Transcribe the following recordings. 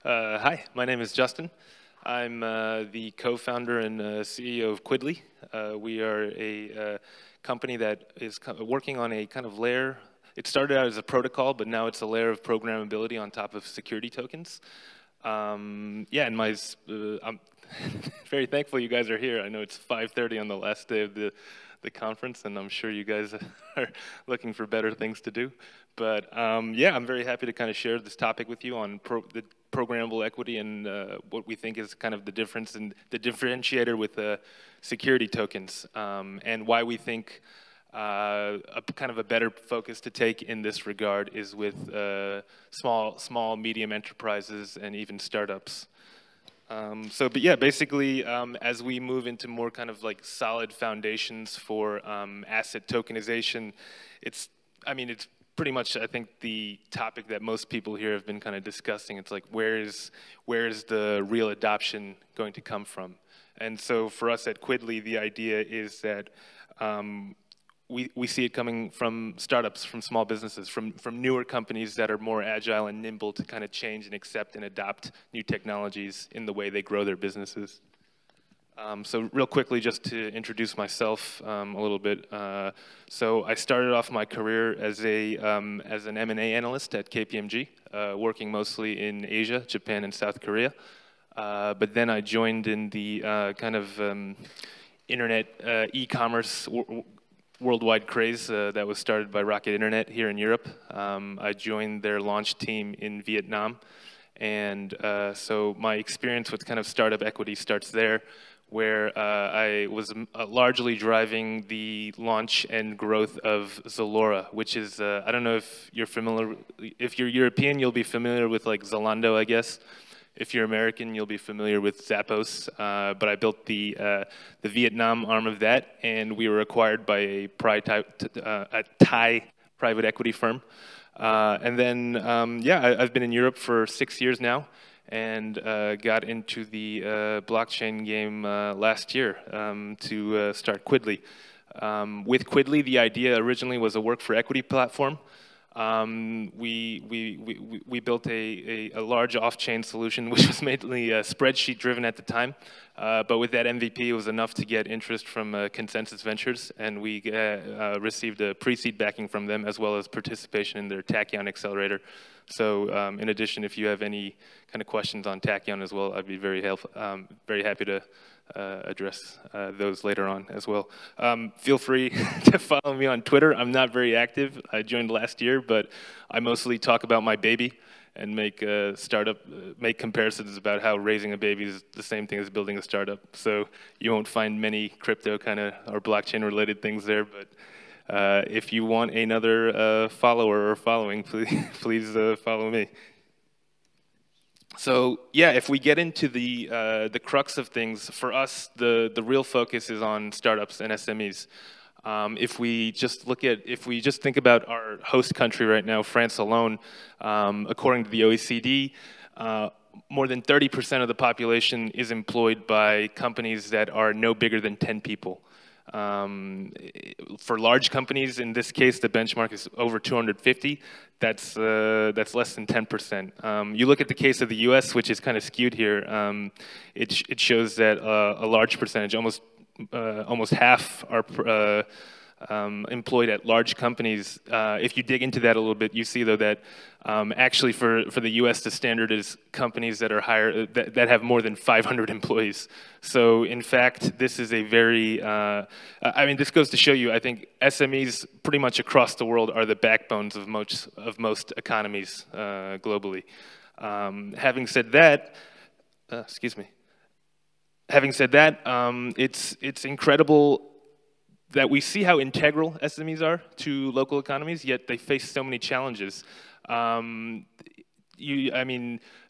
Hi, my name is Justin. I'm the co-founder and CEO of Quidly. We are a company that is working on a kind of layer. It started out as a protocol, but now it's a layer of programmability on top of security tokens. Yeah, and I'm very thankful you guys are here. I know it's 5:30 on the last day of the conference, and I'm sure you guys are looking for better things to do. But yeah, I'm very happy to kind of share this topic with you on the programmable equity and what we think is kind of the difference and the differentiator with security tokens, and why we think kind of a better focus to take in this regard is with small, medium enterprises and even startups. But yeah, basically, as we move into more kind of like solid foundations for asset tokenization, it's pretty much, I think, the topic that most people here have been kind of discussing. It's like, where is the real adoption going to come from? And so for us at Quidly, the idea is that we see it coming from startups, from small businesses, from newer companies that are more agile and nimble to kind of change and accept and adopt new technologies in the way they grow their businesses. So real quickly, just to introduce myself a little bit. So I started off my career as an M&A analyst at KPMG, working mostly in Asia, Japan, and South Korea. But then I joined in the kind of internet e-commerce worldwide craze that was started by Rocket Internet here in Europe. I joined their launch team in Vietnam. And so my experience with kind of startup equity starts there, where I was largely driving the launch and growth of Zalora, which is, I don't know if you're familiar, if you're European, you'll be familiar with like Zalando, I guess. If you're American, you'll be familiar with Zappos, but I built the Vietnam arm of that, and we were acquired by a Thai private equity firm. And then, yeah, I've been in Europe for 6 years now, and got into the blockchain game last year to start Quidly. With Quidly, the idea originally was a work for equity platform. We built a large off-chain solution, which was mainly spreadsheet driven at the time. But with that MVP, it was enough to get interest from Consensus Ventures, and we received a pre-seed backing from them, as well as participation in their Tachyon accelerator. So in addition, if you have any kind of questions on Tachyon as well, I'd be very happy to address those later on as well. Feel free to follow me on Twitter. I'm not very active. I joined last year, but I mostly talk about my baby and make comparisons about how raising a baby is the same thing as building a startup. So you won't find many crypto kind of or blockchain related things there, but if you want another follower or following, please follow me. So yeah, if we get into the crux of things, for us, the real focus is on startups and SMEs. If we just think about our host country right now, France alone, according to the OECD, more than 30% of the population is employed by companies that are no bigger than 10 people. For large companies, in this case, the benchmark is over 250. That's less than 10%. You look at the case of the U.S., which is kind of skewed here. It shows that a large percentage, almost half, are employed at large companies. If you dig into that a little bit, you see though that actually for the U.S. the standard is companies that are higher that have more than 500 employees. So in fact, this is a very this goes to show you, I think SMEs pretty much across the world are the backbones of most economies globally. Having said that, it's incredible that we see how integral SMEs are to local economies, yet they face so many challenges.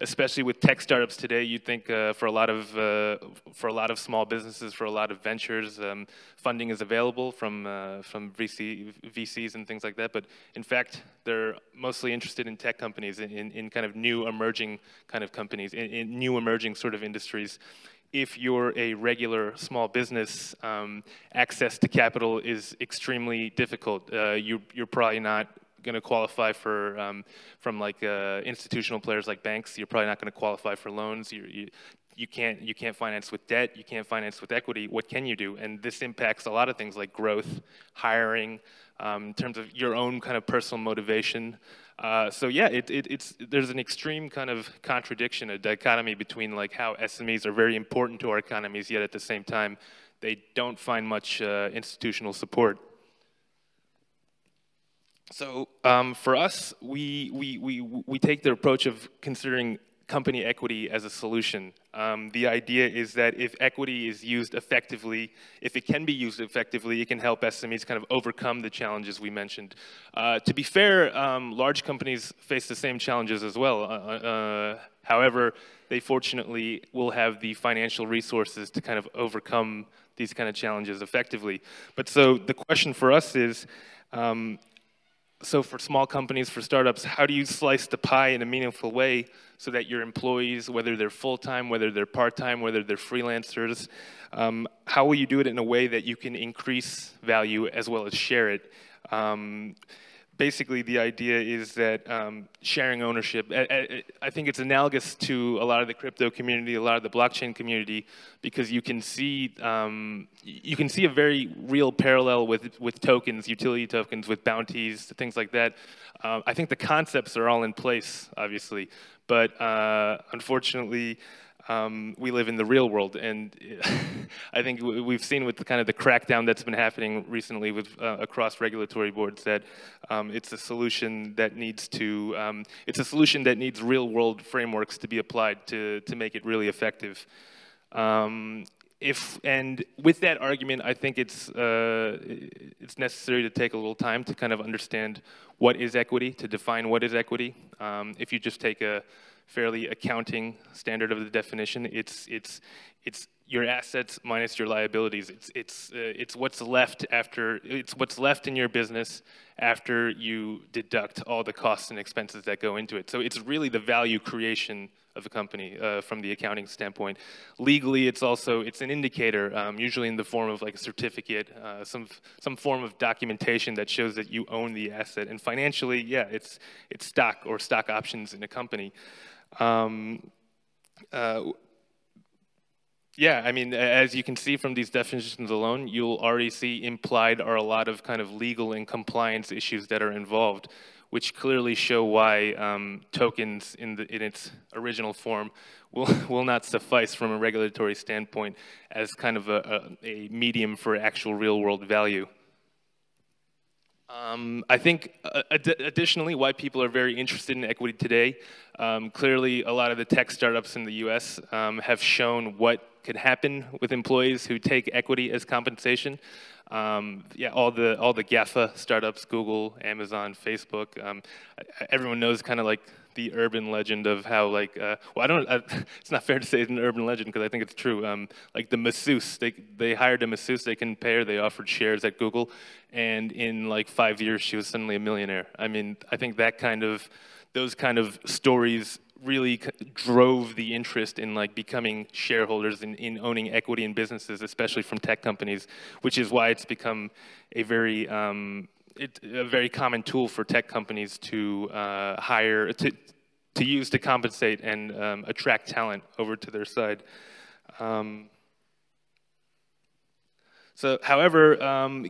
Especially with tech startups today, you'd think for a lot of small businesses, for a lot of ventures, funding is available from VCs and things like that. But in fact, they're mostly interested in tech companies, in kind of new emerging kind of companies, in new emerging sort of industries. If you're a regular small business, access to capital is extremely difficult. You're probably not going to qualify for from like institutional players like banks. You're probably not going to qualify for loans. You can't finance with debt. You can't finance with equity. What can you do? And this impacts a lot of things like growth, hiring, in terms of your own kind of personal motivation. So yeah, there's an extreme kind of contradiction, a dichotomy between like how SMEs are very important to our economies, yet at the same time, they don't find much institutional support. So for us, we take the approach of considering company equity as a solution. The idea is that if equity is used effectively, if it can be used effectively, it can help SMEs kind of overcome the challenges we mentioned. To be fair, large companies face the same challenges as well. However, they fortunately will have the financial resources to kind of overcome these kind of challenges effectively. But so the question for us is, so for small companies, for startups, how do you slice the pie in a meaningful way so that your employees, whether they're full-time, whether they're part-time, whether they're freelancers, how will you do it in a way that you can increase value as well as share it? Basically, the idea is that sharing ownership, I think it's analogous to a lot of the crypto community, a lot of the blockchain community, because you can see a very real parallel with tokens, utility tokens, with bounties, things like that. I think the concepts are all in place, obviously, but unfortunately, we live in the real world, and I think we've seen with the kind of the crackdown that's been happening recently with across regulatory boards that it's a solution that needs to real world frameworks to be applied to make it really effective. And with that argument, I think it's necessary to take a little time to kind of understand what is equity, to define what is equity. If you just take a fairly accounting standard of the definition, it's your assets minus your liabilities. It's what's left after, it's what's left in your business after you deduct all the costs and expenses that go into it. So it's really the value creation of a company from the accounting standpoint. Legally, it's an indicator, usually in the form of like a certificate, some form of documentation that shows that you own the asset. And financially, yeah, it's stock or stock options in a company. Yeah, I mean, as you can see from these definitions alone, you'll already see implied are a lot of kind of legal and compliance issues that are involved, which clearly show why tokens in its original form will not suffice from a regulatory standpoint as kind of a medium for actual real-world value. I think additionally why people are very interested in equity today, clearly a lot of the tech startups in the US have shown what could happen with employees who take equity as compensation. Yeah, all the GAFA startups, Google, Amazon, Facebook, everyone knows kind of like the urban legend of how like, well, it's not fair to say it's an urban legend because I think it's true. Like the masseuse, they hired a masseuse they couldn't pay her, they offered shares at Google, and in like 5 years she was suddenly a millionaire. I mean, I think those kind of stories really drove the interest in like becoming shareholders in owning equity in businesses, especially from tech companies, which is why it's become a very common tool for tech companies to hire, to use to compensate and attract talent over to their side. So, however,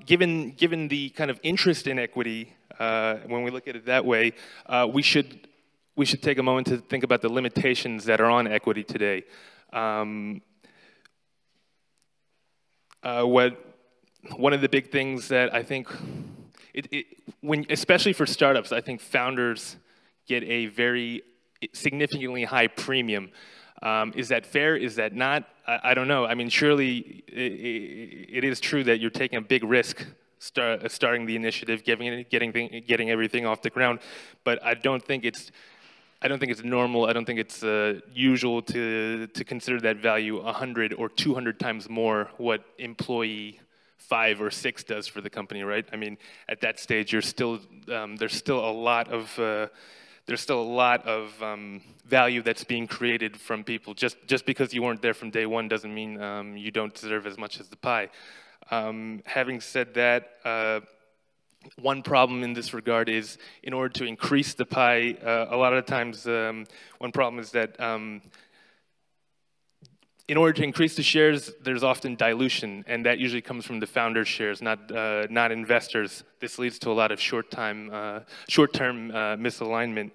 given the kind of interest in equity, when we look at it that way, we should take a moment to think about the limitations that are on equity today. One of the big things that I think, especially for startups, I think founders get a very significantly high premium. Is that fair? Is that not? I don't know. I mean, surely it is true that you're taking a big risk starting the initiative, getting everything off the ground, but I don't think it's normal. I don't think it's usual to consider that value 100 or 200 times more what employee 5 or 6 does for the company, right? I mean, at that stage, there's still a lot of value that's being created from people. Just because you weren't there from day one doesn't mean you don't deserve as much as the pie. Having said that, one problem in this regard is, in order to increase the pie, a lot of times one problem is that in order to increase the shares, there's often dilution, and that usually comes from the founders' shares, not investors. This leads to a lot of short-term misalignment.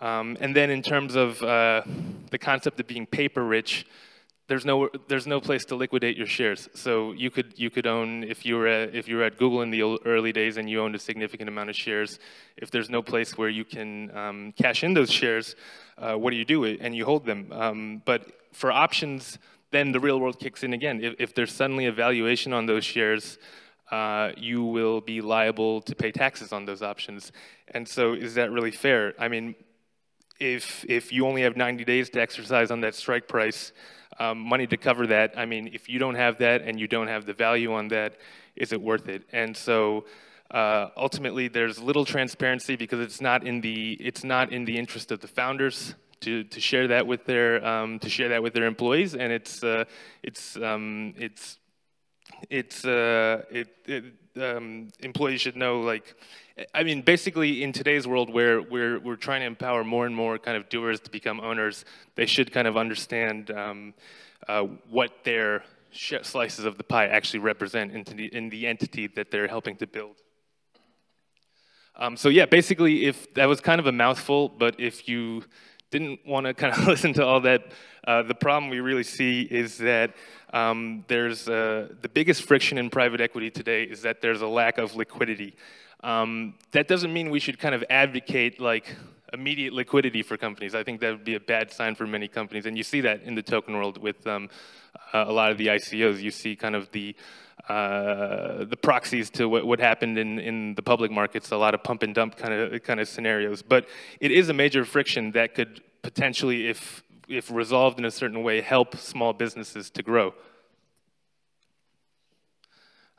And then in terms of the concept of being paper-rich, there's no place to liquidate your shares. So you could own, if you were at Google in the early days and you owned a significant amount of shares, if there's no place where you can cash in those shares, what do you do? And you hold them. But for options, then the real world kicks in again. If there's suddenly a valuation on those shares, you will be liable to pay taxes on those options. And so is that really fair? I mean, if you only have 90 days to exercise on that strike price, money to cover that, I mean, if you don't have that and you don't have the value on that, is it worth it? And so ultimately, there's little transparency because it's not in the interest of the founders to share that with their employees, and employees should know, like, I mean, basically in today's world where we're trying to empower more and more kind of doers to become owners, they should kind of understand what their slices of the pie actually represent in the entity that they're helping to build. So yeah, basically, if that was kind of a mouthful, but if you didn't want to kind of listen to all that, the problem we really see is that there's the biggest friction in private equity today is that there's a lack of liquidity. That doesn't mean we should kind of advocate like immediate liquidity for companies. I think that would be a bad sign for many companies, and you see that in the token world with a lot of the ICOs. You see kind of the proxies to what happened in the public markets, a lot of pump and dump kind of scenarios. But it is a major friction that could potentially, if resolved in a certain way, help small businesses to grow.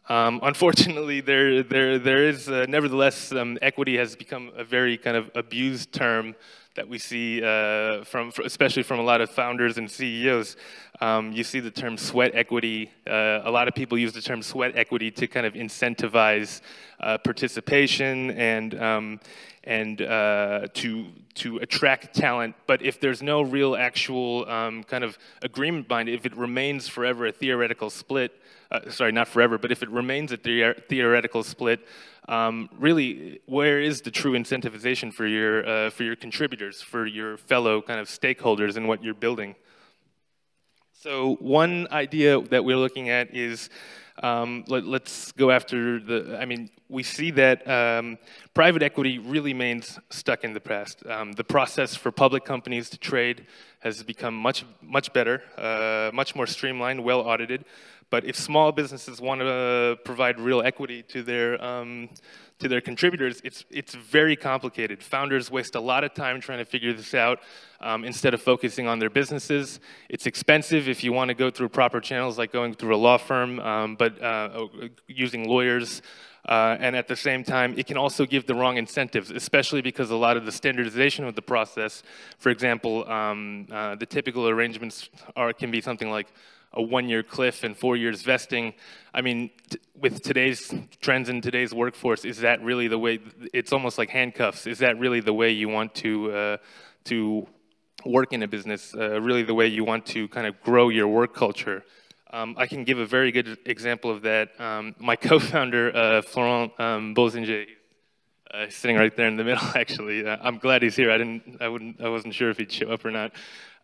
Unfortunately, there is nevertheless equity has become a very kind of abused term that we see especially from a lot of founders and CEOs. You see the term sweat equity. A lot of people use the term sweat equity to kind of incentivize participation and to attract talent. But if there's no real actual kind of agreement behind it, if it remains forever a theoretical split, sorry, not forever, but if it remains a theoretical split, really, where is the true incentivization for your contributors, for your fellow kind of stakeholders in what you're building? So one idea that we're looking at is, let's go after I mean, we see that private equity really remains stuck in the past. The process for public companies to trade has become much better, much more streamlined, well audited. But if small businesses want to provide real equity to their contributors, it's very complicated. Founders waste a lot of time trying to figure this out instead of focusing on their businesses. It's expensive if you want to go through proper channels, like going through a law firm, but using lawyers. And at the same time, it can also give the wrong incentives, especially because a lot of the standardization of the process, for example, the typical arrangements can be something like a 1-year cliff and 4 years vesting. I mean, with today's trends in today's workforce, is that really the way? It's almost like handcuffs. Is that really the way you want to work in a business? Really the way you want to kind of grow your work culture? I can give a very good example of that. My co-founder, Florent Bozinger, sitting right there in the middle. Actually, I'm glad he's here. I wasn't sure if he'd show up or not.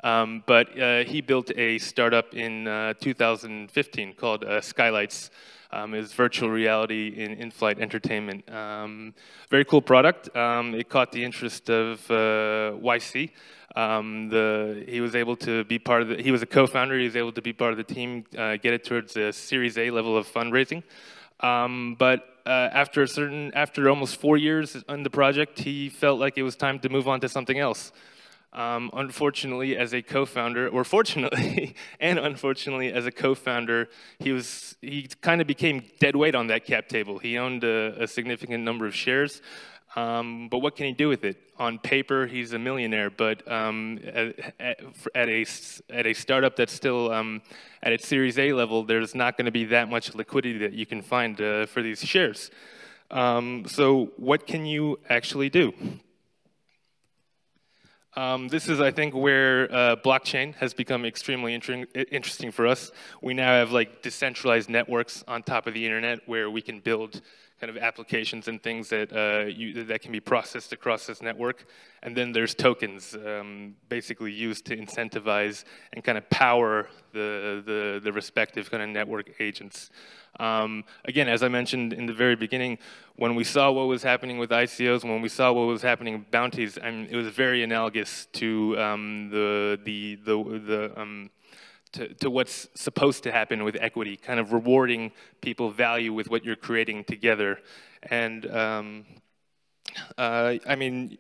But he built a startup in 2015 called Skylights. It's virtual reality in-flight entertainment. Very cool product. It caught the interest of YC. He was able to be part of he was a co-founder. He was able to be part of the team, get it towards a Series A level of fundraising. But after almost 4 years on the project, he felt like it was time to move on to something else. Unfortunately, as a co-founder, or fortunately and unfortunately as a co-founder, he kind of became dead weight on that cap table. He owned a significant number of shares, but what can he do with it? On paper, he's a millionaire, but at a startup that's still at its Series A level, there's not going to be that much liquidity that you can find for these shares. So what can you actually do? This is, I think, where blockchain has become extremely interesting for us. We now have like decentralized networks on top of the internet where we can build kind of applications and things that that can be processed across this network. And then there's tokens, basically used to incentivize and kind of power the respective kind of network agents. Again, as I mentioned in the very beginning, when we saw what was happening with ICOs, when we saw what was happening with bounties, I mean, it was very analogous to to what's supposed to happen with equity, kind of rewarding people value with what you're creating together. And I mean,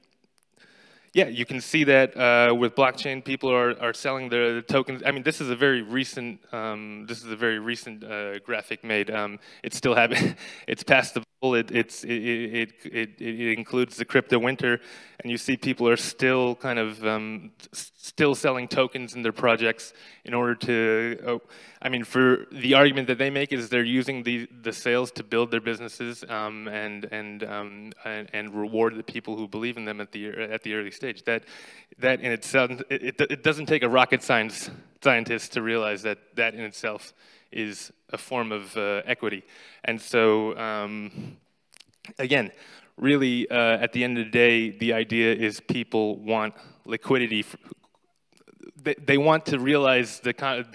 yeah, you can see that with blockchain, people are selling the tokens. I mean, this is a very recent graphic made. It's still having, it's past the bull. It includes the crypto winter, and you see people are still kind of still selling tokens in their projects in order to. I mean, for the argument that they make is they're using the sales to build their businesses and reward the people who believe in them at the early stage. That in itself, it doesn't take a rocket scientist to realize that in itself is a form of equity. And so again, really at the end of the day, the idea is people want liquidity. They want to realize the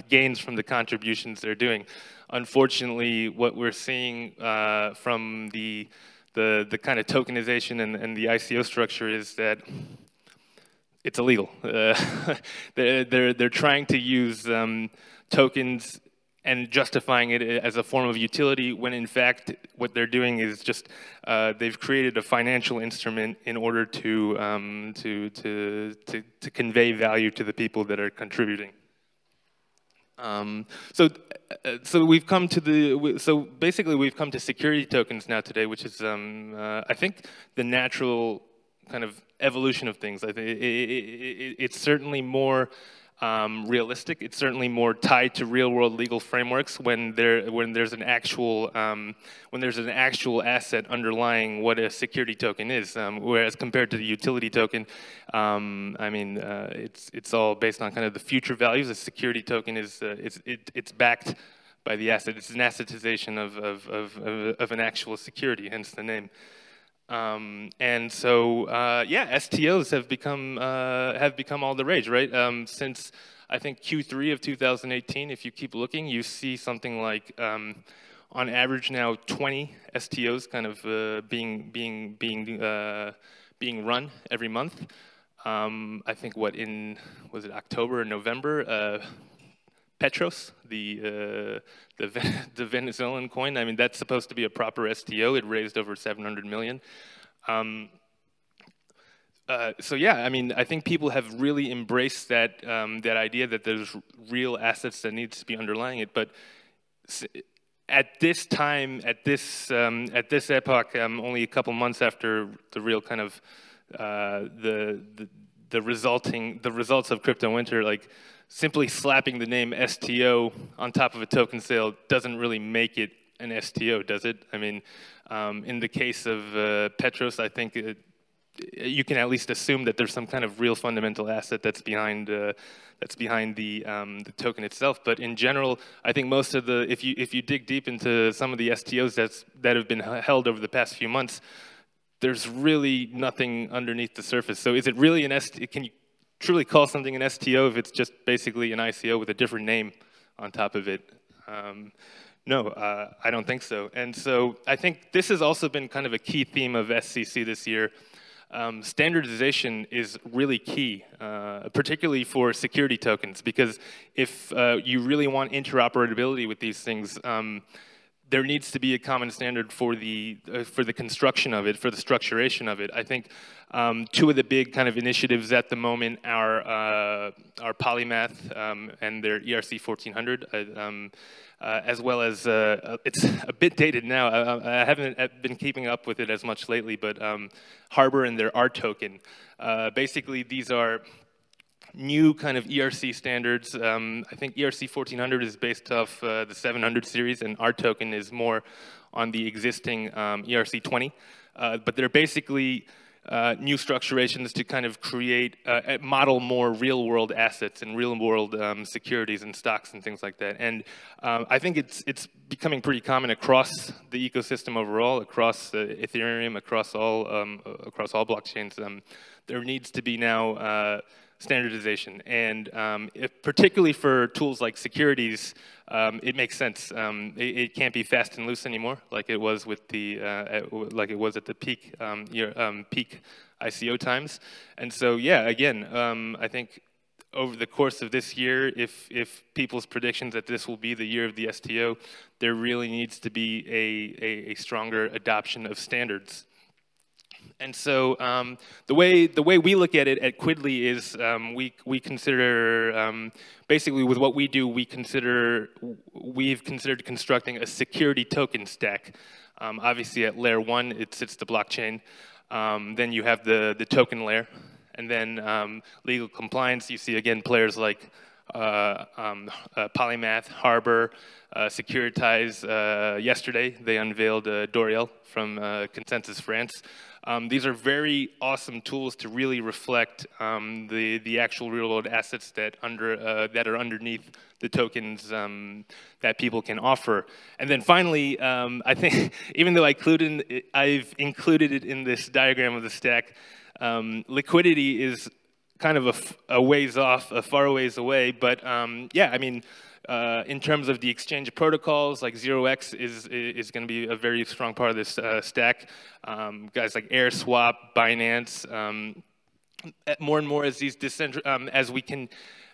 gains from the contributions they're doing. Unfortunately, what we're seeing from the kind of tokenization and the ICO structure is that it's illegal. They're trying to use tokens and justifying it as a form of utility, when in fact what they're doing is just they've created a financial instrument in order to convey value to the people that are contributing. So we've come to basically we've come to security tokens now today, which is I think the natural kind of evolution of things. I think it's certainly more realistic. It's certainly more tied to real-world legal frameworks when there's an actual asset underlying what a security token is. Whereas compared to the utility token, I mean, it's all based on kind of the future values. A security token is it's backed by the asset. It's an assetization of an actual security, hence the name. And so, yeah, STOs have become all the rage, right? Since I think Q3 of 2018, if you keep looking, you see something like, on average now, 20 STOs kind of being run every month. I think was it October or November? Petros, the Venezuelan coin. I mean, that's supposed to be a proper STO. It raised over 700 million. So yeah, I mean, I think people have really embraced that idea that there's real assets that needs to be underlying it. But at this time, at this epoch, only a couple months after the real kind of the results of crypto winter, like, simply slapping the name STO on top of a token sale doesn't really make it an STO, does it? I mean, in the case of Petros, I think you can at least assume that there's some kind of real fundamental asset that's behind the token itself. But in general, I think most of the if you dig deep into some of the STOs that have been held over the past few months, there's really nothing underneath the surface. So is it really an STO? Can you truly call something an STO if it's just basically an ICO with a different name on top of it? No, I don't think so. And so I think this has also been kind of a key theme of EthCC this year. Standardization is really key, particularly for security tokens, because if you really want interoperability with these things, there needs to be a common standard for the construction of it, for the structuration of it. I think two of the big kind of initiatives at the moment are Polymath and their ERC 1400, as well as it's a bit dated now. I haven't been keeping up with it as much lately, but Harbor and their R token. Basically, these are new kind of ERC standards. I think ERC 1400 is based off the 700 series, and our token is more on the existing ERC 20. But they're basically new structurations to kind of create, model more real-world assets and real-world securities and stocks and things like that. And I think it's becoming pretty common across the ecosystem overall, across Ethereum, across all blockchains. There needs to be now standardization, and particularly for tools like securities, it makes sense. It can't be fast and loose anymore, like it was with the like it was at the peak peak ICO times. And so, yeah, again, I think over the course of this year, if people's predictions that this will be the year of the STO, there really needs to be a stronger adoption of standards. And so the way we look at it at Quidly is we consider basically with what we do, we've considered constructing a security token stack. Obviously at layer 1 it sits the blockchain. Then you have the token layer, and then legal compliance. You see again players like Polymath, Harbor, Securitize. Yesterday they unveiled Doriel from Consensus France. These are very awesome tools to really reflect the actual real-world assets that are underneath the tokens that people can offer. And then finally, I think even though I've included it in this diagram of the stack, liquidity is kind of a ways off, a far ways away. But yeah, I mean, in terms of the exchange protocols, like 0x is going to be a very strong part of this stack. Guys like AirSwap, Binance, more and more as these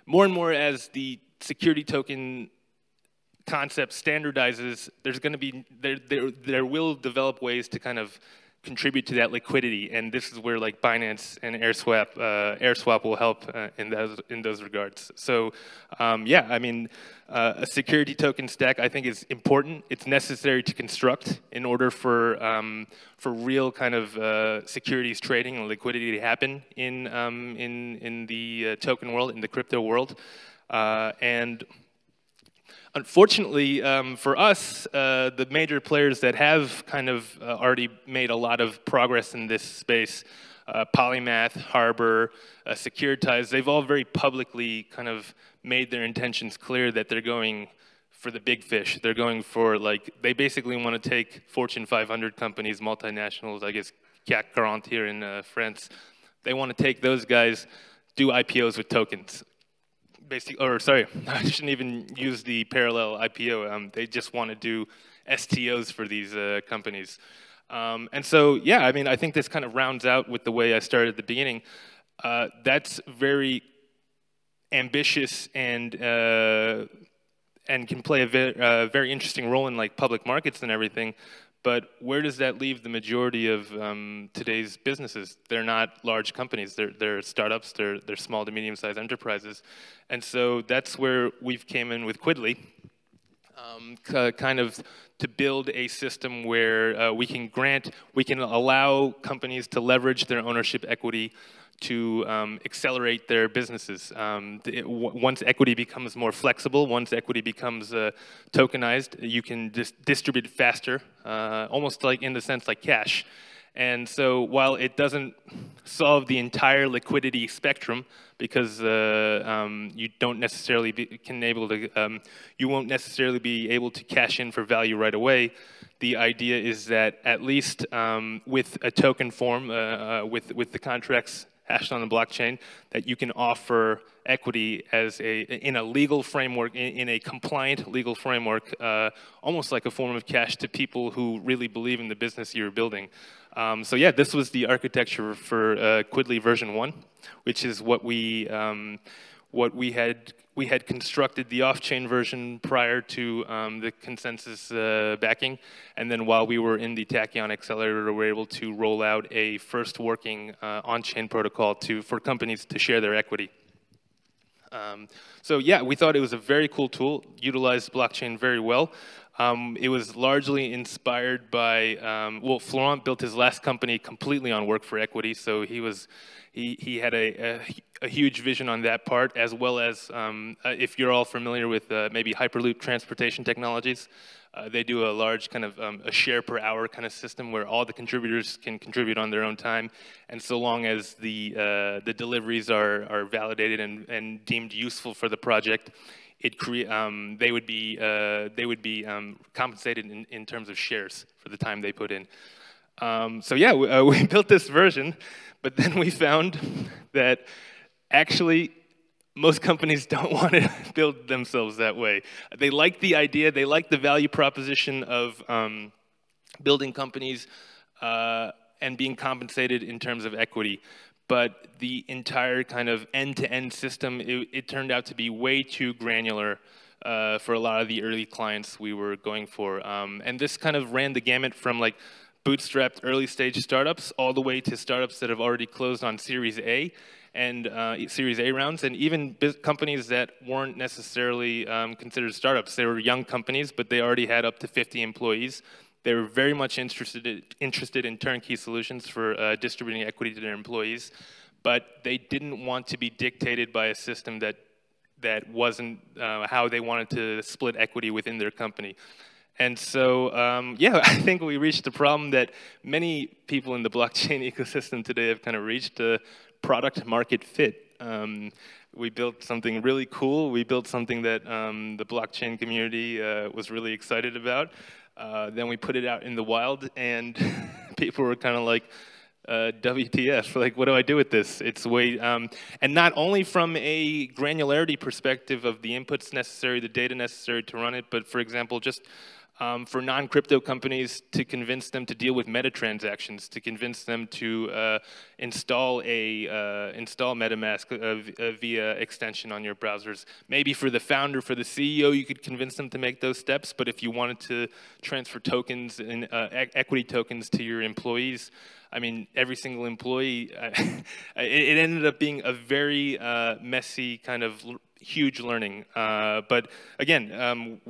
more and more as the security token concept standardizes, there's going to be there will develop ways to kind of contribute to that liquidity, and this is where like Binance and AirSwap will help in those regards. So yeah, I mean, a security token stack I think is important. It's necessary to construct in order for real kind of securities trading and liquidity to happen in the token world, in the crypto world, and unfortunately, for us, the major players that have kind of already made a lot of progress in this space, Polymath, Harbor, Securitize, they've all very publicly kind of made their intentions clear that they're going for the big fish. They're going for, like, they basically want to take Fortune 500 companies, multinationals, I guess CAC 40 here in France. They want to take those guys, do IPOs with tokens. Or sorry, I shouldn't even use the parallel IPO. They just want to do STOs for these companies. And so, yeah, I mean, I think this kind of rounds out with the way I started at the beginning. That's very ambitious and can play a very interesting role in like public markets and everything. But where does that leave the majority of today's businesses? They're not large companies. They're startups. They're small to medium-sized enterprises. And so that's where we've came in with Quidly, kind of to build a system where we can allow companies to leverage their ownership equity to accelerate their businesses. Once equity becomes more flexible, once equity becomes tokenized, you can distribute it faster, almost like in the sense like cash. And so while it doesn't solve the entire liquidity spectrum, because you don't necessarily you won't necessarily be able to cash in for value right away, the idea is that at least with a token form, with the contracts hashed on the blockchain, that you can offer equity as in a legal framework, in a compliant legal framework, almost like a form of cash to people who really believe in the business you're building. So yeah, this was the architecture for Quidly version 1, which is what we had constructed the off-chain version prior to the consensus backing, and then while we were in the Tachyon accelerator, we were able to roll out a first working on-chain protocol for companies to share their equity. So yeah, we thought it was a very cool tool, utilized blockchain very well. It was largely inspired by, well, Florent built his last company completely on work for equity, so he had a huge vision on that part, as well as, if you're all familiar with maybe Hyperloop transportation technologies, they do a large kind of a share per hour kind of system where all the contributors can contribute on their own time, and so long as the deliveries are validated and deemed useful for the project, they would be compensated in terms of shares for the time they put in. So yeah, we built this version, but then we found that actually most companies don't want to build themselves that way. They like the idea, they like the value proposition of building companies and being compensated in terms of equity. But the entire kind of end-to-end system, it turned out to be way too granular for a lot of the early clients we were going for. And this kind of ran the gamut from like bootstrapped early stage startups all the way to startups that have already closed on Series A and Series A rounds, and even companies that weren't necessarily considered startups. They were young companies, but they already had up to 50 employees. They were very much interested in turnkey solutions for distributing equity to their employees, but they didn't want to be dictated by a system that wasn't how they wanted to split equity within their company. And so, yeah, I think we reached the problem that many people in the blockchain ecosystem today have kind of reached, product market fit. We built something really cool. We built something that the blockchain community was really excited about. Then we put it out in the wild, and people were kind of like, WTF, like, what do I do with this? It's way, and not only from a granularity perspective of the inputs necessary, the data necessary to run it, but for example, just for non-crypto companies to convince them to deal with meta transactions, to convince them to install MetaMask via extension on your browsers. Maybe for the founder, for the CEO, you could convince them to make those steps, but if you wanted to transfer tokens and equity tokens to your employees, I mean, every single employee, it ended up being a very messy kind of huge learning. But again,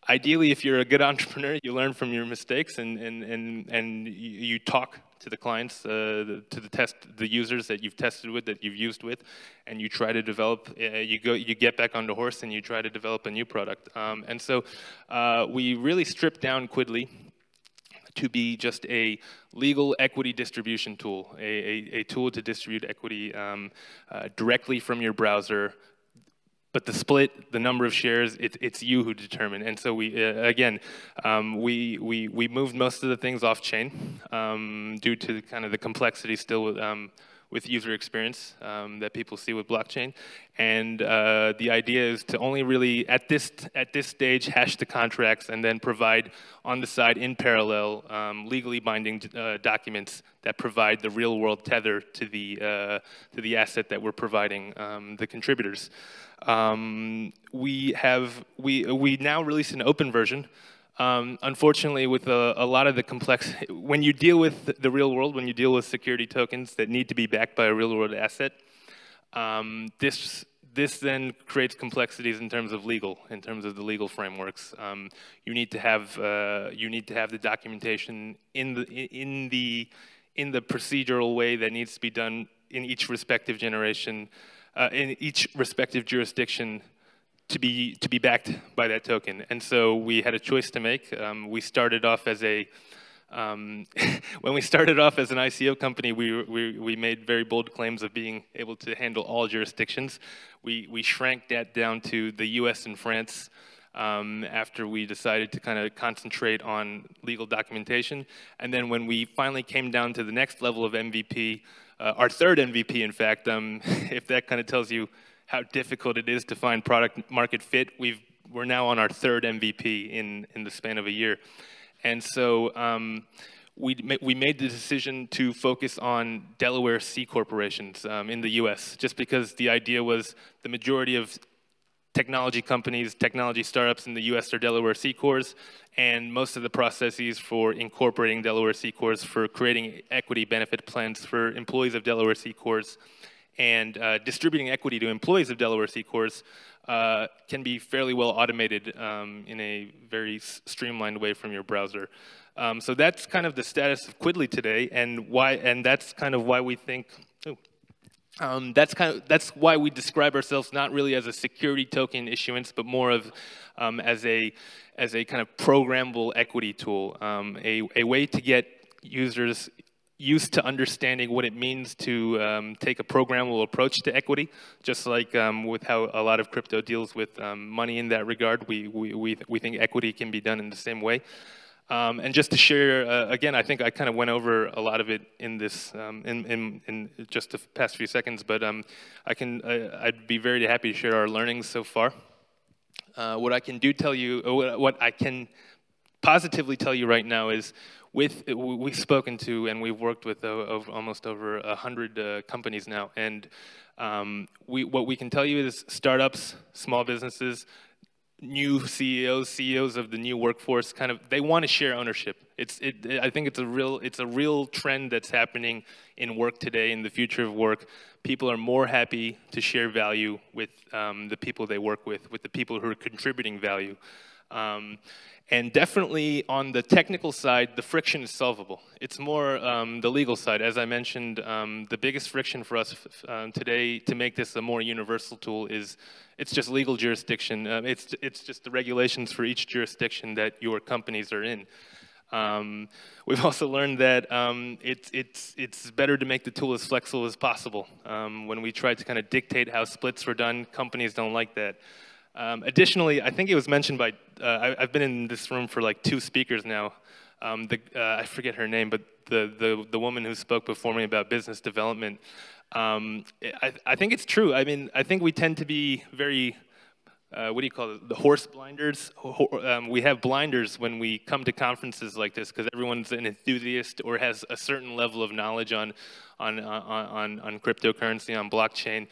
ideally, if you're a good entrepreneur, you learn from your mistakes and you talk to the clients, to the users that you've tested with, that you've used with, and you try to develop. You get back on the horse and you try to develop a new product. And so we really stripped down Quidly to be just a legal equity distribution tool, a tool to distribute equity directly from your browser. But the split, the number of shares, it's you who determine. And so we, again, we moved most of the things off chain due to kind of the complexity still with user experience that people see with blockchain. And the idea is to only really, at this stage, hash the contracts and then provide on the side, in parallel, legally binding documents that provide the real world tether to the asset that we're providing the contributors. We now release an open version. Unfortunately, with a lot of the complex, when you deal with the real world, when you deal with security tokens that need to be backed by a real world asset, this then creates complexities in terms of the legal frameworks. You need to have the documentation in the procedural way that needs to be done in each respective generation, in each respective jurisdiction, to be backed by that token. And so we had a choice to make. We started off as when we started off as an ICO company, we made very bold claims of being able to handle all jurisdictions. We shrank that down to the US and France after we decided to kind of concentrate on legal documentation. And then when we finally came down to the next level of MVP, our third MVP, in fact, if that kind of tells you how difficult it is to find product market fit, we're now on our third MVP in the span of a year. And so we made the decision to focus on Delaware C corporations in the US, just because the idea was the majority of technology companies, technology startups in the US are Delaware C Corps, and most of the processes for incorporating Delaware C Corps, for creating equity benefit plans for employees of Delaware C Corps, and distributing equity to employees of Delaware C Corps can be fairly well automated in a very streamlined way from your browser. So that's kind of the status of Quidly today, and that's kind of why we think. That's why we describe ourselves not really as a security token issuance, but more of as a kind of programmable equity tool, a way to get users used to understanding what it means to take a programmable approach to equity, just like with how a lot of crypto deals with money in that regard. We think equity can be done in the same way. And just to share, again, I think I kind of went over a lot of it in this, in just the past few seconds, but I'd be very happy to share our learnings so far. What I can tell you, what I can positively tell you right now is, we've spoken to and we've worked with almost over 100 companies now, and what we can tell you is startups, small businesses, new CEOs of the new workforce, kind of, they want to share ownership. I think it's a real trend that's happening in work today, in the future of work. People are more happy to share value with the people they work with the people who are contributing value. And definitely on the technical side, the friction is solvable. It's more the legal side. As I mentioned, the biggest friction for us today to make this a more universal tool is it's just legal jurisdiction. It's just the regulations for each jurisdiction that your companies are in. We've also learned that it's better to make the tool as flexible as possible. When we try to kind of dictate how splits were done, companies don't like that. Additionally, I think it was mentioned by, I've been in this room for like 2 speakers now. I forget her name, but the woman who spoke before me about business development. I think it's true. I mean, I think we tend to be very, what do you call it, the horse blinders? We have blinders when we come to conferences like this because everyone's an enthusiast or has a certain level of knowledge on cryptocurrency, on blockchain.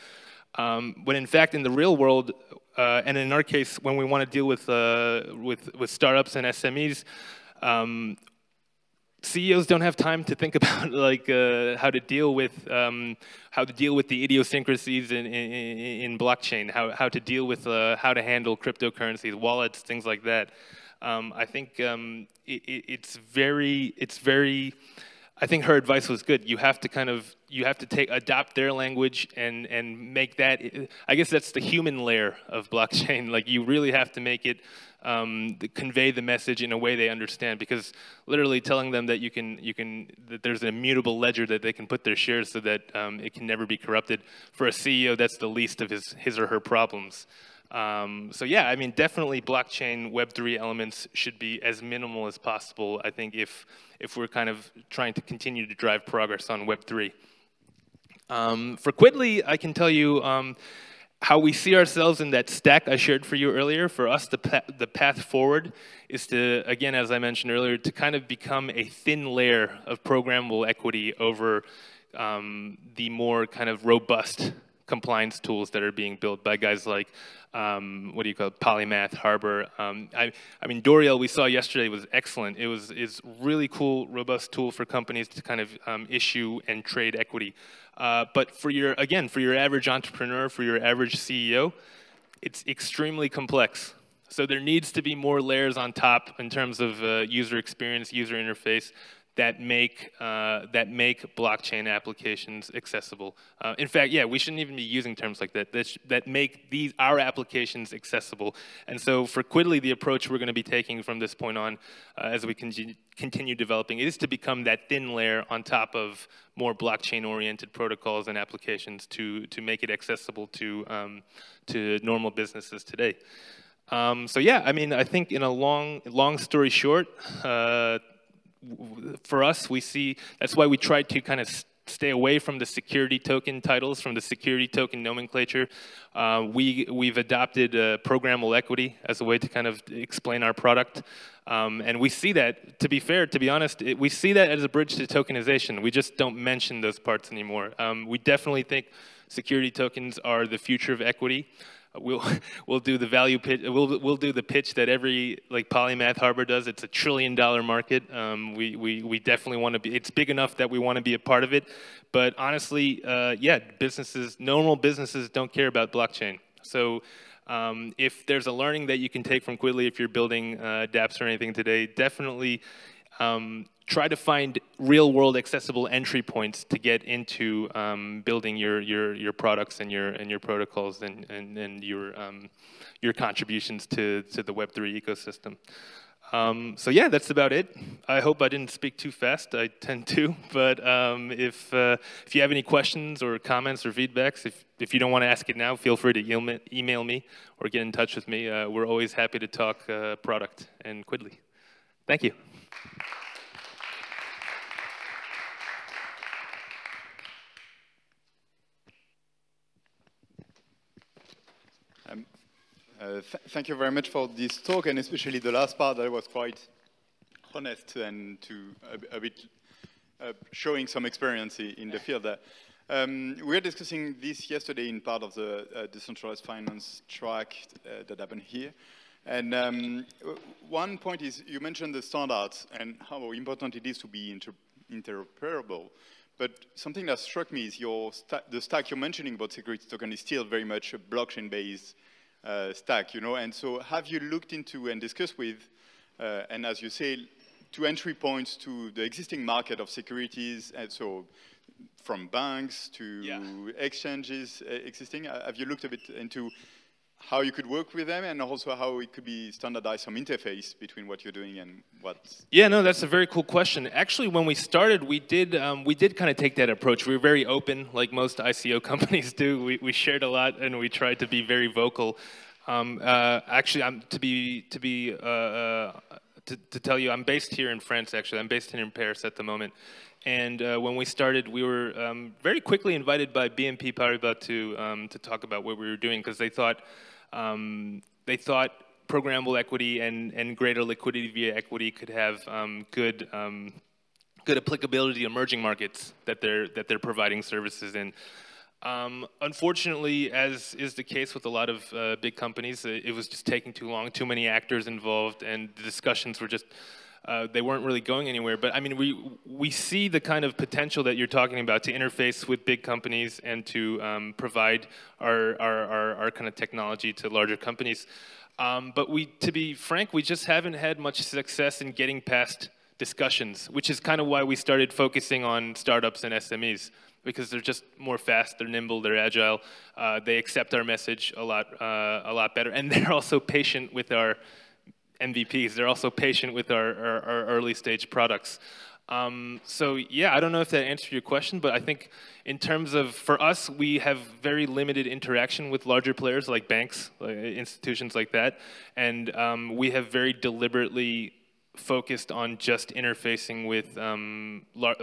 When in fact, in the real world, and in our case, when we want to deal with startups and SMEs, CEOs don't have time to think about like how to deal with the idiosyncrasies in blockchain, how to deal with how to handle cryptocurrencies, wallets, things like that. I think it's very. I think her advice was good. You have to adopt their language and make that. I guess that's the human layer of blockchain. Like you really have to make it convey the message in a way they understand. Because literally telling them that that there's an immutable ledger that they can put their shares so that it can never be corrupted. For a CEO, that's the least of his or her problems. So yeah, I mean, definitely blockchain Web3 elements should be as minimal as possible, I think, if we're kind of trying to continue to drive progress on Web3. For Quidly, I can tell you how we see ourselves in that stack I shared for you earlier. For us, the path forward is to, again, as I mentioned earlier, to kind of become a thin layer of programmable equity over the more kind of robust compliance tools that are being built by guys like, what do you call it, Polymath, Harbor. I mean, Doriel we saw yesterday was excellent. It's really cool, robust tool for companies to kind of issue and trade equity. But for your average entrepreneur, for your average CEO, it's extremely complex. So there needs to be more layers on top in terms of user experience, user interface, that make blockchain applications accessible. In fact, yeah, we shouldn't even be using terms like that. That make our applications accessible. And so for Quidly, the approach we're going to be taking from this point on, as we continue developing, is to become that thin layer on top of more blockchain-oriented protocols and applications to make it accessible to normal businesses today. So yeah, I mean, I think in a long story short. For us, we see, that's why we try to kind of stay away from the security token titles, from the security token nomenclature. We've adopted programmable equity as a way to kind of explain our product. And we see that, to be honest, we see that as a bridge to tokenization. We just don't mention those parts anymore. We definitely think security tokens are the future of equity. We'll do the value pitch. We'll do the pitch that every like Polymath Harbor does. It's $1 trillion market. We definitely want to be. It's big enough that we want to be a part of it. But honestly, yeah, normal businesses don't care about blockchain. So If there's a learning that you can take from Quidly, if you're building dApps or anything today, definitely try to find real-world accessible entry points to get into building your products and your protocols and your contributions to the Web3 ecosystem. So yeah, that's about it. I hope I didn't speak too fast. I tend to, but if you have any questions or comments or feedbacks, if you don't want to ask it now, feel free to email me or get in touch with me. We're always happy to talk product and Quidly. Thank you. Thank you very much for this talk, and especially the last part that was quite honest and a bit showing some experience in the field there. We were discussing this yesterday in part of the decentralized finance track that happened here. And one point is, you mentioned the standards and how important it is to be interoperable. But something that struck me is the stack you're mentioning about security token is still very much a blockchain-based stack, you know. And so have you looked into and discussed with, and as you say, to entry points to the existing market of securities, and so from banks to exchanges existing, have you looked a bit into how you could work with them, and also how it could be standardized, some interface between what you're doing and what? Yeah, no, that's a very cool question. Actually, when we started, we did kind of take that approach. We were very open, like most ICO companies do. We shared a lot, and we tried to be very vocal. Actually, to tell you, I'm based here in France. Actually, I'm based here in Paris at the moment. And when we started, we were very quickly invited by BNP Paribas to talk about what we were doing, because they thought programmable equity and greater liquidity via equity could have good applicability to emerging markets that they're providing services in. Unfortunately, as is the case with a lot of big companies, it was just taking too long, too many actors involved, and the discussions were just they weren't really going anywhere. But I mean, we see the kind of potential that you're talking about to interface with big companies and to provide our kind of technology to larger companies. But to be frank, we just haven't had much success in getting past discussions, which is kind of why we started focusing on startups and SMEs, because they're just more fast, they're nimble, they're agile, they accept our message a lot better, and they're also patient with our MVPs. They're also patient with our early stage products. So yeah, I don't know if that answered your question, but I think in terms of, for us, we have very limited interaction with larger players like banks, like institutions like that, and we have very deliberately focused on just interfacing with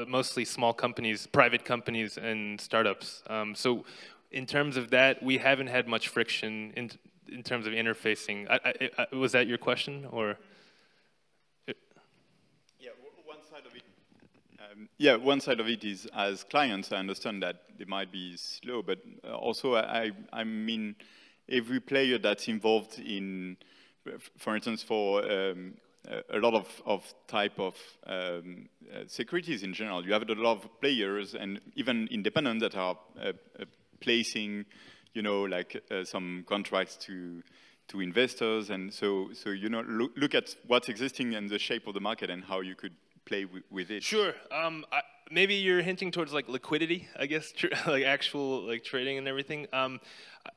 mostly small companies, private companies, and startups. So in terms of that, we haven't had much friction in terms of interfacing. Was that your question, or? Yeah, one side of it. One side of it is, as clients, I understand that they might be slow, but also I mean, every player that's involved in, for instance, for a lot of type of securities in general, you have a lot of players and even independent that are placing, you know, like some contracts to investors, and so you know, look at what's existing and the shape of the market and how you could play with it. Sure. Maybe you're hinting towards like liquidity, I guess, like actual like trading and everything.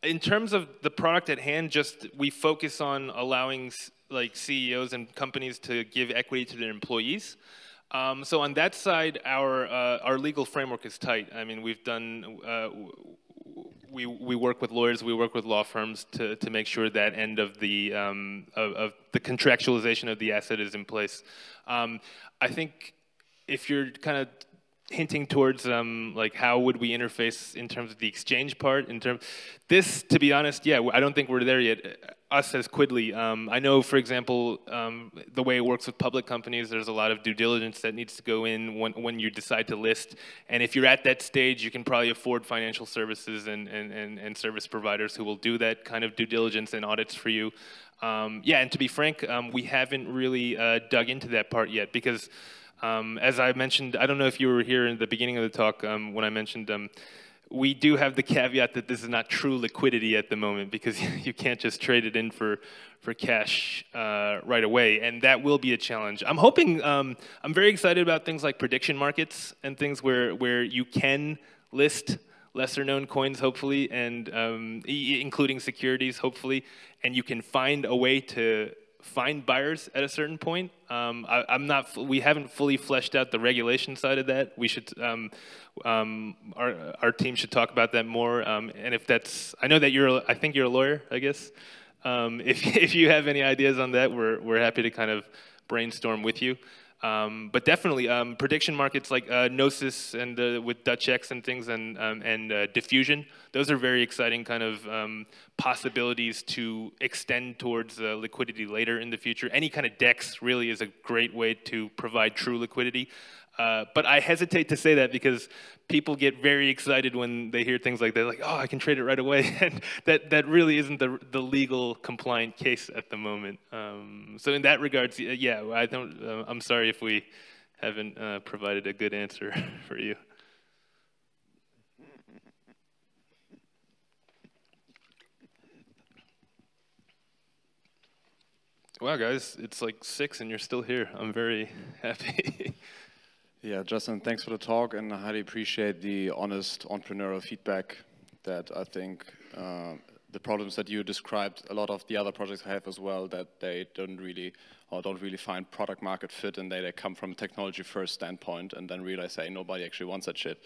In terms of the product at hand, just we focus on allowing like CEOs and companies to give equity to their employees. So on that side, our legal framework is tight. I mean, we've done. We work with lawyers, we work with law firms to make sure that end of the contractualization of the asset is in place. I think if you're kind of hinting towards like how would we interface in terms of the exchange part, this, to be honest, yeah, I don't think we're there yet. Us as Quidly, I know, for example, the way it works with public companies, there's a lot of due diligence that needs to go in when you decide to list. And if you're at that stage, you can probably afford financial services and service providers who will do that kind of due diligence and audits for you. Yeah, and to be frank, we haven't really dug into that part yet, because as I mentioned, I don't know if you were here in the beginning of the talk when I mentioned we do have the caveat that this is not true liquidity at the moment, because you can't just trade it in for cash right away, and that will be a challenge. I'm hoping, I'm very excited about things like prediction markets and things where you can list lesser known coins, hopefully, and including securities, hopefully, and you can find a way to find buyers at a certain point. We haven't fully fleshed out the regulation side of that. We should, our team should talk about that more. And if that's, I know that I think you're a lawyer, I guess. If you have any ideas on that, we're happy to kind of brainstorm with you. But definitely, prediction markets like Gnosis and with Dutch X and things, and diffusion, those are very exciting kind of possibilities to extend towards liquidity later in the future. Any kind of DEX really is a great way to provide true liquidity. But I hesitate to say that because people get very excited when they hear things like that, like, oh, I can trade it right away, and that really isn't the legal compliant case at the moment. So in that regards, yeah, I'm sorry if we haven't provided a good answer for you. Wow, guys, it's like 6 and you're still here. I'm very happy. Yeah, Justin, thanks for the talk, and I highly appreciate the honest entrepreneurial feedback that I think the problems that you described, a lot of the other projects have as well, that they don't really find product market fit, and they come from a technology first standpoint and then realize, hey, nobody actually wants that shit.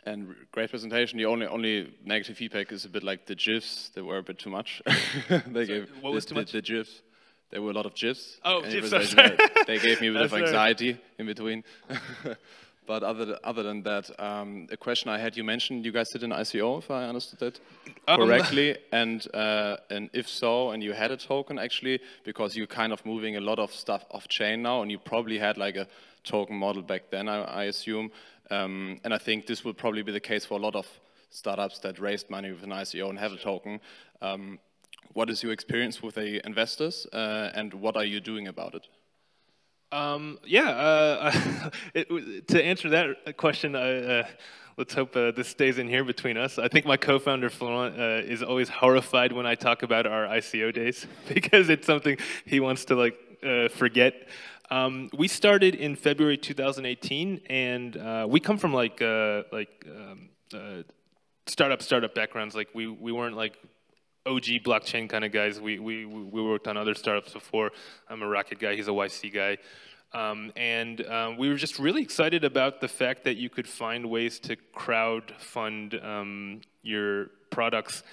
And great presentation. The only negative feedback is a bit like the GIFs. They were a bit too much. What was too much? The GIFs. There were a lot of GIFs. Oh, GIFs, sorry. They gave me a bit of anxiety in between. But other than that, a question I had, you mentioned you guys did an ICO, if I understood that correctly. And if so, and you had a token actually, because you're kind of moving a lot of stuff off chain now, and you probably had like a token model back then, I assume. And I think this will probably be the case for a lot of startups that raised money with an ICO and have a token. What is your experience with the investors, and what are you doing about it? To answer that question, let's hope this stays in here between us. I think my co-founder Florent is always horrified when I talk about our ICO days because it's something he wants to forget. We started in February 2018, and we come from startup backgrounds. Like we weren't like OG blockchain kind of guys. We worked on other startups before. I'm a Rocket guy. He's a YC guy. We were just really excited about the fact that you could find ways to crowd fund your products,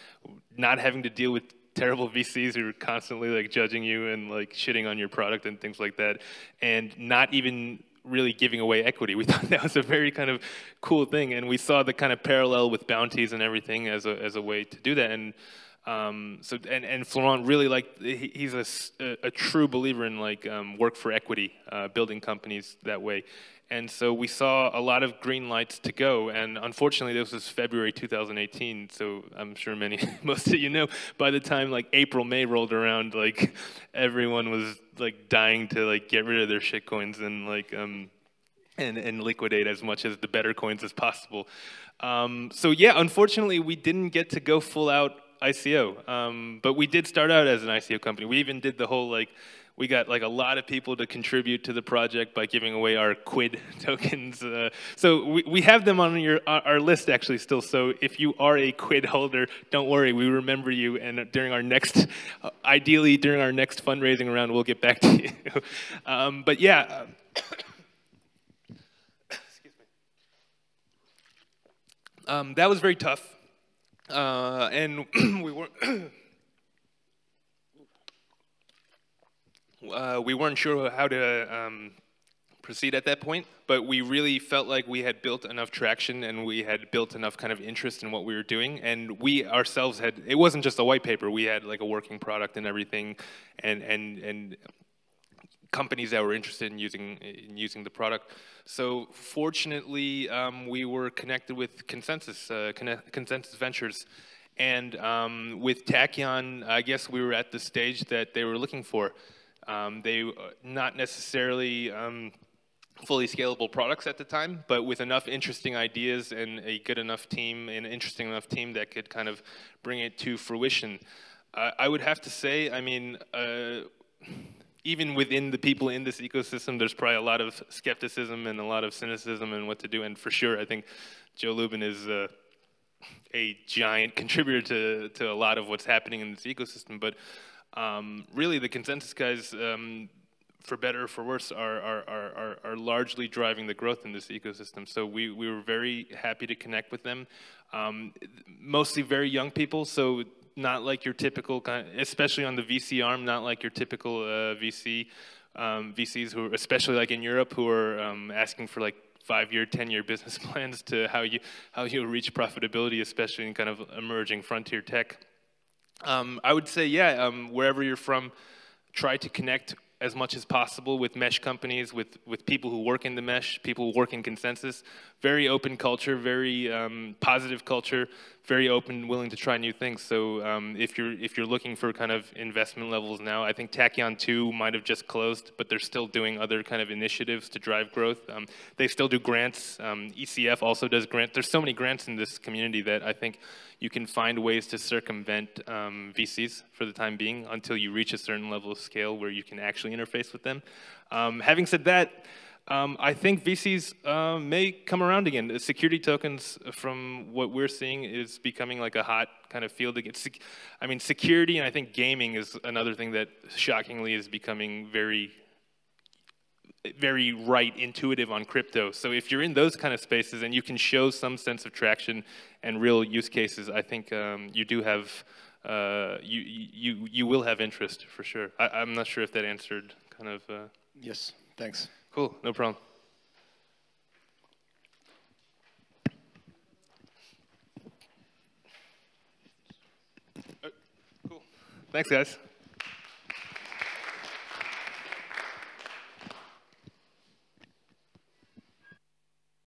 not having to deal with terrible VCs who are constantly like judging you and like shitting on your product and things like that, and not even really giving away equity. We thought that was a very kind of cool thing, and we saw the kind of parallel with bounties and everything as a way to do that. And and Florent really he's a true believer in work for equity, building companies that way. And so we saw a lot of green lights to go, and unfortunately this was February 2018, so I'm sure most of you know, by the time April, May rolled around, everyone was dying to get rid of their shitcoins and liquidate as much as the better coins as possible. So yeah, unfortunately we didn't get to go full out ICO, but we did start out as an ICO company. We even did the whole we got a lot of people to contribute to the project by giving away our Quid tokens. So we have them on our list actually still. So if you are a Quid holder, don't worry, we remember you. And during our next, ideally during our next fundraising round, we'll get back to you. But yeah. Excuse me. That was very tough. And we weren't sure how to proceed at that point, but we really felt like we had built enough traction and we had built enough kind of interest in what we were doing, and we ourselves had, it wasn't just a white paper, we had a working product and everything, and companies that were interested in using the product. So fortunately, we were connected with Consensus Ventures, and with Tachyon, I guess we were at the stage that they were looking for. They not necessarily fully scalable products at the time, but with enough interesting ideas and a good enough team, an interesting enough team that could kind of bring it to fruition. I would have to say, I mean, even within the people in this ecosystem, there's probably a lot of skepticism and a lot of cynicism and what to do. And for sure, I think Joe Lubin is a giant contributor to a lot of what's happening in this ecosystem. But really, the consensus guys, for better or for worse, are largely driving the growth in this ecosystem. So we were very happy to connect with them. Mostly very young people, so not like your typical kind, especially on the VC arm, not like your typical VCs who are, especially like in Europe, who are asking for like 5-year, 10-year business plans to how you reach profitability, especially in kind of emerging frontier tech. I would say, yeah, wherever you're from, try to connect as much as possible with mesh companies, with people who work in the mesh, people who work in consensus. Very open culture, very positive culture, very open, willing to try new things. So if you're looking for kind of investment levels now, I think Tachyon 2 might have just closed, but they're still doing other kind of initiatives to drive growth. They still do grants. ECF also does grants. There's so many grants in this community that I think you can find ways to circumvent VCs for the time being until you reach a certain level of scale where you can actually interface with them. Having said that, I think VCs may come around again. The security tokens, from what we're seeing, is becoming like a hot kind of field again. I mean, security and I think gaming is another thing that shockingly is becoming very right intuitive on crypto. So if you're in those kind of spaces and you can show some sense of traction and real use cases, I think you do have you will have interest for sure. I'm not sure if that answered kind of. Yes, thanks. Cool, no problem. Cool. Thanks, guys.